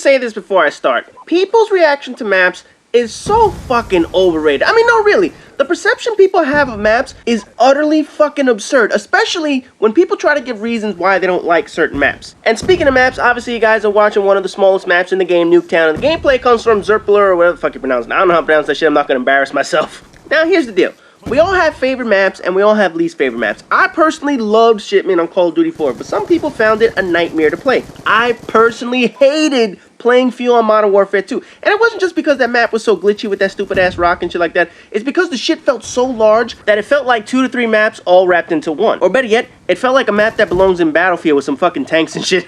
just say this before I start. People's reaction to maps is so fucking overrated. I mean, no, really. The perception people have of maps is utterly fucking absurd, especially when people try to give reasons why they don't like certain maps. And speaking of maps, obviously you guys are watching one of the smallest maps in the game, Nuketown, and the gameplay comes from Zerpler, or whatever the fuck you pronounce it. I don't know how to pronounce that shit, I'm not gonna embarrass myself. Now, here's the deal. We all have favorite maps, and we all have least favorite maps. I personally loved Shipment on Call of Duty 4, but some people found it a nightmare to play. I personally hated playing Fuel on Modern Warfare 2. And it wasn't just because that map was so glitchy with that stupid-ass rock and shit like that. It's because the shit felt so large that it felt like 2 to 3 maps all wrapped into one. Or better yet, it felt like a map that belongs in Battlefield with some fucking tanks and shit.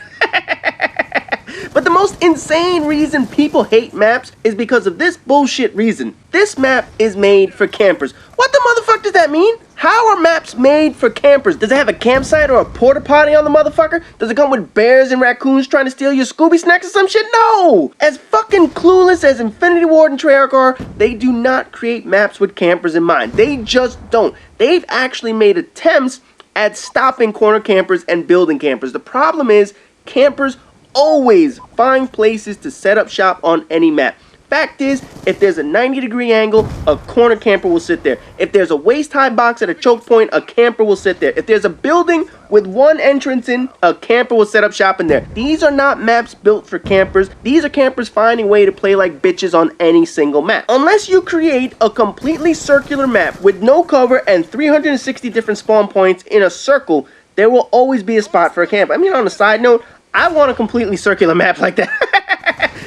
But the most insane reason people hate maps is because of this bullshit reason. This map is made for campers. What the motherfucker does that mean? How are maps made for campers? Does it have a campsite or a porta potty on the motherfucker? Does it come with bears and raccoons trying to steal your Scooby snacks or some shit? No! As fucking clueless as Infinity Ward and Treyarch are, they do not create maps with campers in mind. They just don't. They've actually made attempts at stopping corner campers and building campers. The problem is, campers always find places to set up shop on any map. Fact is, if there's a 90-degree angle, a corner camper will sit there. If there's a waist-high box at a choke point, a camper will sit there. If there's a building with one entrance in, a camper will set up shop in there. These are not maps built for campers. These are campers finding a way to play like bitches on any single map. Unless you create a completely circular map with no cover and 360 different spawn points in a circle, there will always be a spot for a camp. I mean, on a side note, I want a completely circular map like that.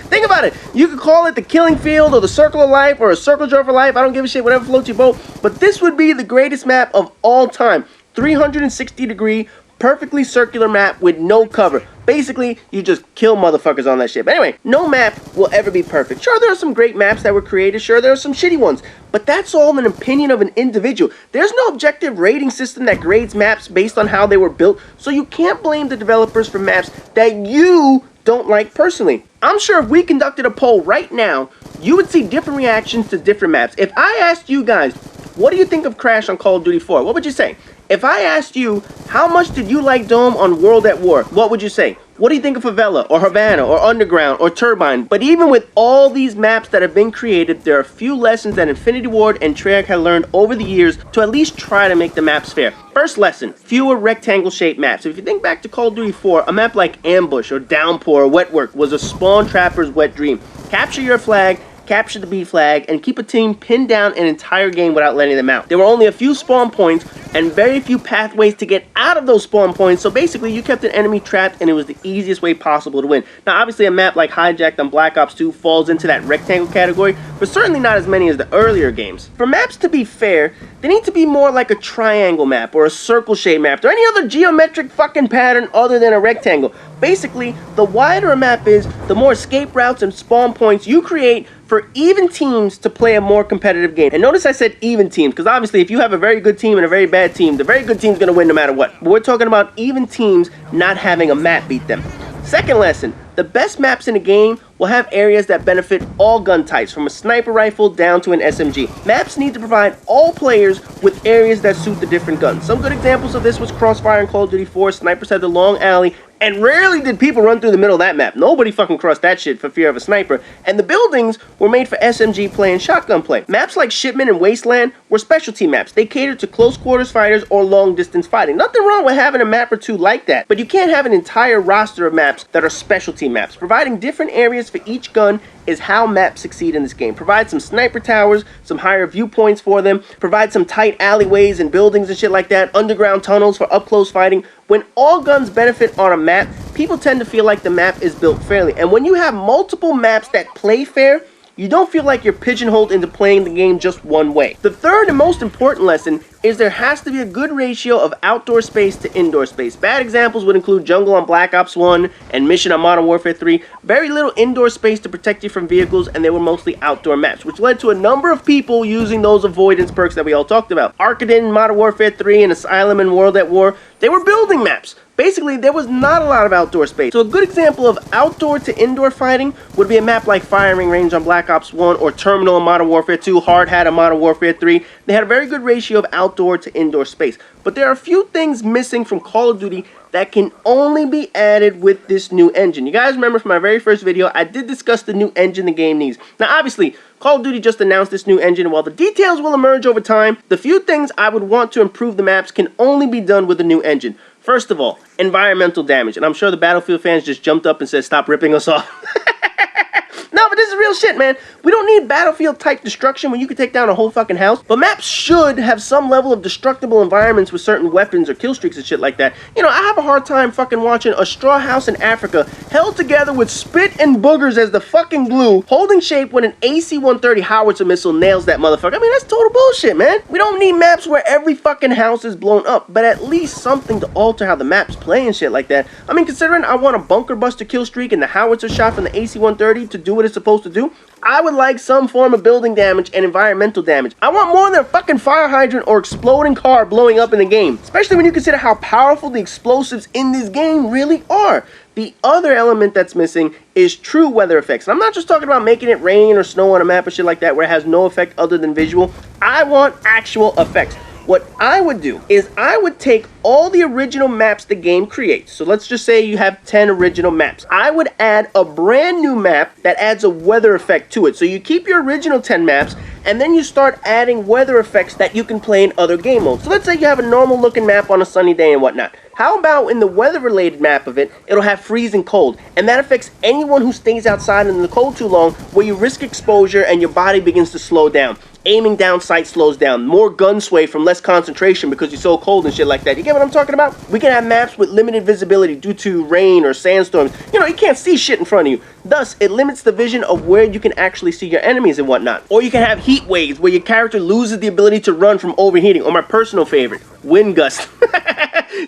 Think about it. You could call it the Killing Field or the Circle of Life or a Circle Jerk for Life. I don't give a shit, whatever floats your boat. But this would be the greatest map of all time. 360-degree, perfectly circular map with no cover. Basically, you just kill motherfuckers on that shit. But anyway, no map will ever be perfect. Sure, there are some great maps that were created. Sure, there are some shitty ones. But that's all an opinion of an individual. There's no objective rating system that grades maps based on how they were built. So you can't blame the developers for maps that you don't like personally. I'm sure if we conducted a poll right now, you would see different reactions to different maps. If I asked you guys, what do you think of Crash on Call of Duty 4? What would you say? If I asked you, how much did you like Dome on World at War? What would you say? What do you think of Favela, or Havana, or Underground, or Turbine? But even with all these maps that have been created, there are a few lessons that Infinity Ward and Treyarch have learned over the years to at least try to make the maps fair. First lesson, fewer rectangle-shaped maps. If you think back to Call of Duty 4, a map like Ambush, or Downpour, or Wetwork was a spawn trapper's wet dream. Capture your flag, capture the B flag, and keep a team pinned down an entire game without letting them out. There were only a few spawn points and very few pathways to get out of those spawn points, so basically you kept an enemy trapped and it was the easiest way possible to win. Now obviously a map like Hijacked on Black Ops 2 falls into that rectangle category, but certainly not as many as the earlier games. For maps to be fair, they need to be more like a triangle map or a circle shape map or any other geometric fucking pattern other than a rectangle. Basically, the wider a map is, the more escape routes and spawn points you create for even teams to play a more competitive game. And notice I said even teams, because obviously if you have a very good team and a very bad team, the very good team's going to win no matter what. But we're talking about even teams not having a map beat them. Second lesson, the best maps in the game will have areas that benefit all gun types, from a sniper rifle down to an SMG. Maps need to provide all players with areas that suit the different guns. Some good examples of this was Crossfire in Call of Duty 4. Snipers had the long alley, and rarely did people run through the middle of that map. Nobody fucking crossed that shit for fear of a sniper. And the buildings were made for SMG play and shotgun play. Maps like Shipment and Wasteland were specialty maps. They catered to close quarters fighters or long distance fighting. Nothing wrong with having a map or two like that, but you can't have an entire roster of maps that are specialty maps. Providing different areas for each gun is how maps succeed in this game. Provide some sniper towers, some higher viewpoints for them, provide some tight alleyways and buildings and shit like that, underground tunnels for up close fighting. When all guns benefit on a map, people tend to feel like the map is built fairly. And when you have multiple maps that play fair, you don't feel like you're pigeonholed into playing the game just one way. The third and most important lesson is there has to be a good ratio of outdoor space to indoor space. Bad examples would include Jungle on Black Ops 1 and Mission on Modern Warfare 3. Very little indoor space to protect you from vehicles, and they were mostly outdoor maps, which led to a number of people using those avoidance perks that we all talked about. Arkaden in Modern Warfare 3 and Asylum in World at War, they were building maps. Basically, there was not a lot of outdoor space. So a good example of outdoor to indoor fighting would be a map like Firing Range on Black Ops 1 or Terminal in Modern Warfare 2, Hard Hat in Modern Warfare 3. They had a very good ratio of outdoor outdoor to indoor space. But there are a few things missing from Call of Duty that can only be added with this new engine. You guys remember from my very first video, I did discuss the new engine the game needs. Now obviously, Call of Duty just announced this new engine, and while the details will emerge over time, the few things I would want to improve the maps can only be done with the new engine. First of all, environmental damage, and I'm sure the Battlefield fans just jumped up and said, stop ripping us off. No, but this is real shit, man. We don't need Battlefield-type destruction when you can take down a whole fucking house. But maps should have some level of destructible environments with certain weapons or kill streaks and shit like that. You know, I have a hard time fucking watching a straw house in Africa held together with spit and boogers as the fucking glue, holding shape when an AC-130 howitzer missile nails that motherfucker. I mean, that's total bullshit, man. We don't need maps where every fucking house is blown up, but at least something to alter how the maps play and shit like that. I mean, considering I want a bunker buster kill streak and the howitzer shot from the AC-130 to do what it's supposed to do, I would like some form of building damage and environmental damage. I want more than a fucking fire hydrant or exploding car blowing up in the game, especially when you consider how powerful the explosives in this game really are. The other element that's missing is true weather effects. And I'm not just talking about making it rain or snow on a map or shit like that where it has no effect other than visual. I want actual effects. What I would do is I would take all the original maps the game creates. So let's just say you have 10 original maps. I would add a brand new map that adds a weather effect to it. So you keep your original 10 maps and then you start adding weather effects that you can play in other game modes. So let's say you have a normal looking map on a sunny day and whatnot. How about in the weather related map of it, it'll have freezing cold, and that affects anyone who stays outside in the cold too long, where you risk exposure and your body begins to slow down. Aiming down sight slows down, more gun sway from less concentration because you're so cold and shit like that. You get what I'm talking about? We can have maps with limited visibility due to rain or sandstorms. You know, you can't see shit in front of you. Thus, it limits the vision of where you can actually see your enemies and whatnot. Or you can have heat waves where your character loses the ability to run from overheating. Or my personal favorite, wind gust.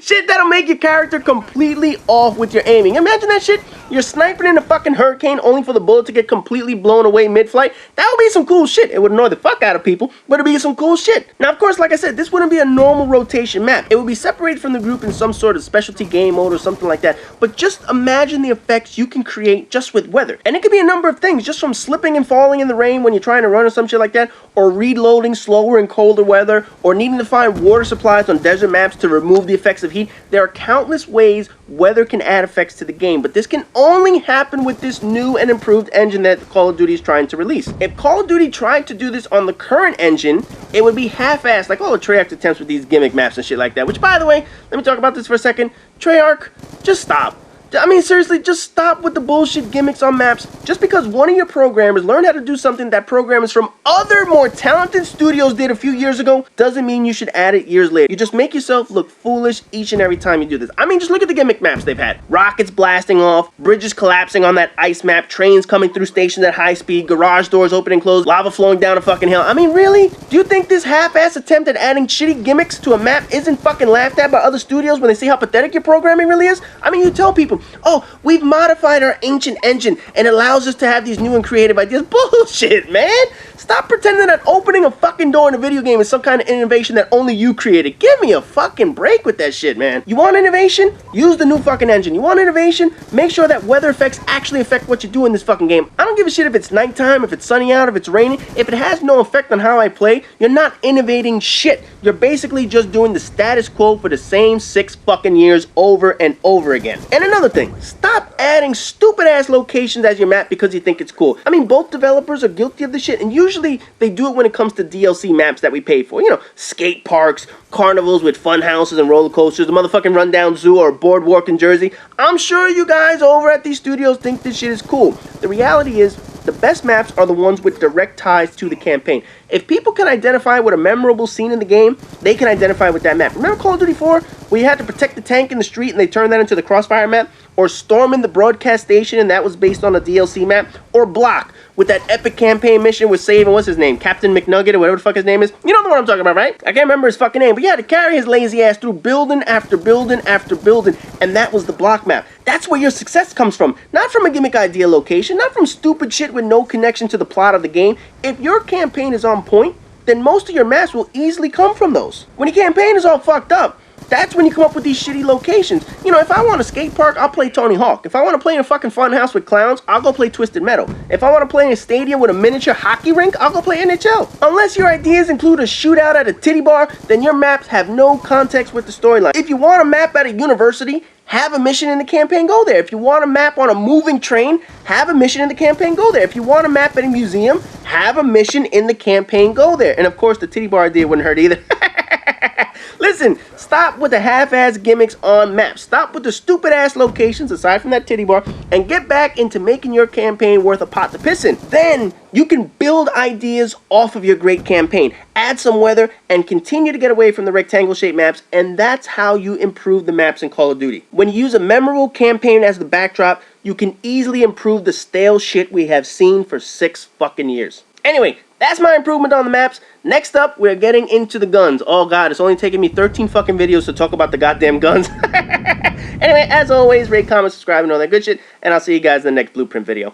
Shit that'll make your character completely off with your aiming. Imagine that shit. You're sniping in a fucking hurricane only for the bullet to get completely blown away mid-flight. That would be some cool shit. It would annoy the fuck out of people, but it'd be some cool shit. Now, of course, like I said, this wouldn't be a normal rotation map. It would be separated from the group in some sort of specialty game mode or something like that. But just imagine the effects you can create just with weather. And it could be a number of things, just from slipping and falling in the rain when you're trying to run or some shit like that, or reloading slower in colder weather, or needing to find water supplies on desert maps to remove the effects of heat. There are countless ways weather can add effects to the game, but this can only happen with this new and improved engine that Call of Duty is trying to release. If Call of Duty tried to do this on the current engine, it would be half-assed, like all the Treyarch attempts with these gimmick maps and shit like that, which, by the way, let me talk about this for a second. Treyarch, just stop. I mean, seriously, just stop with the bullshit gimmicks on maps. Just because one of your programmers learned how to do something that programmers from other more talented studios did a few years ago doesn't mean you should add it years later. You just make yourself look foolish each and every time you do this. I mean, just look at the gimmick maps they've had. Rockets blasting off, bridges collapsing on that ice map, trains coming through stations at high speed, garage doors open and closed, lava flowing down a fucking hill. I mean, really? Do you think this half-ass attempt at adding shitty gimmicks to a map isn't fucking laughed at by other studios when they see how pathetic your programming really is? I mean, you tell people, oh, we've modified our ancient engine and it allows us to have these new and creative ideas. Bullshit, man. Stop pretending that opening a fucking door in a video game is some kind of innovation that only you created. Give me a fucking break with that shit, man. You want innovation? Use the new fucking engine. You want innovation? Make sure that weather effects actually affect what you do in this fucking game. I don't give a shit if it's nighttime, if it's sunny out, if it's raining. If it has no effect on how I play, you're not innovating shit. You're basically just doing the status quo for the same 6 fucking years over and over again. And another thing, stop adding stupid ass locations as your map because you think it's cool. I mean, both developers are guilty of this shit, and usually they do it when it comes to DLC maps that we pay for. You know, skate parks, carnivals with fun houses and roller coasters, the motherfucking rundown zoo or boardwalk in Jersey. I'm sure you guys over at these studios think this shit is cool. The reality is, the best maps are the ones with direct ties to the campaign. If people can identify with a memorable scene in the game, they can identify with that map. Remember Call of Duty 4, where you had to protect the tank in the street and they turned that into the Crossfire map? Or storming the broadcast station and that was based on a DLC map? Or Block, with that epic campaign mission with saving, what's his name, Captain McNugget or whatever the fuck his name is? You know the one I'm talking about, right? I can't remember his fucking name, but you had to carry his lazy ass through building after building after building, and that was the Block map. That's where your success comes from. Not from a gimmick idea location, not from stupid shit with no connection to the plot of the game. If your campaign is on point, then most of your maps will easily come from those. When your campaign is all fucked up, That's when you come up with these shitty locations. You know, if I want a skate park, I'll play Tony Hawk. If I want to play in a fucking fun house with clowns, I'll go play Twisted Metal. If I want to play in a stadium with a miniature hockey rink, I'll go play NHL. Unless your ideas include a shootout at a titty bar, then your maps have no context with the storyline. If you want a map at a university, have a mission in the campaign, go there. If you want a map on a moving train, have a mission in the campaign, go there. If you want a map at a museum, have a mission in the campaign, go there. And of course, the titty bar idea wouldn't hurt either. Listen, stop with the half-ass gimmicks on maps. Stop with the stupid-ass locations, aside from that titty bar, and get back into making your campaign worth a pot to piss in. Then, you can build ideas off of your great campaign, add some weather, and continue to get away from the rectangle-shaped maps, and that's how you improve the maps in Call of Duty. When you use a memorable campaign as the backdrop, you can easily improve the stale shit we have seen for 6 fucking years. Anyway, that's my improvement on the maps. Next up, we're getting into the guns. Oh god, it's only taken me 13 fucking videos to talk about the goddamn guns. Anyway, as always, rate, comment, subscribe, and all that good shit, and I'll see you guys in the next BluePrint video.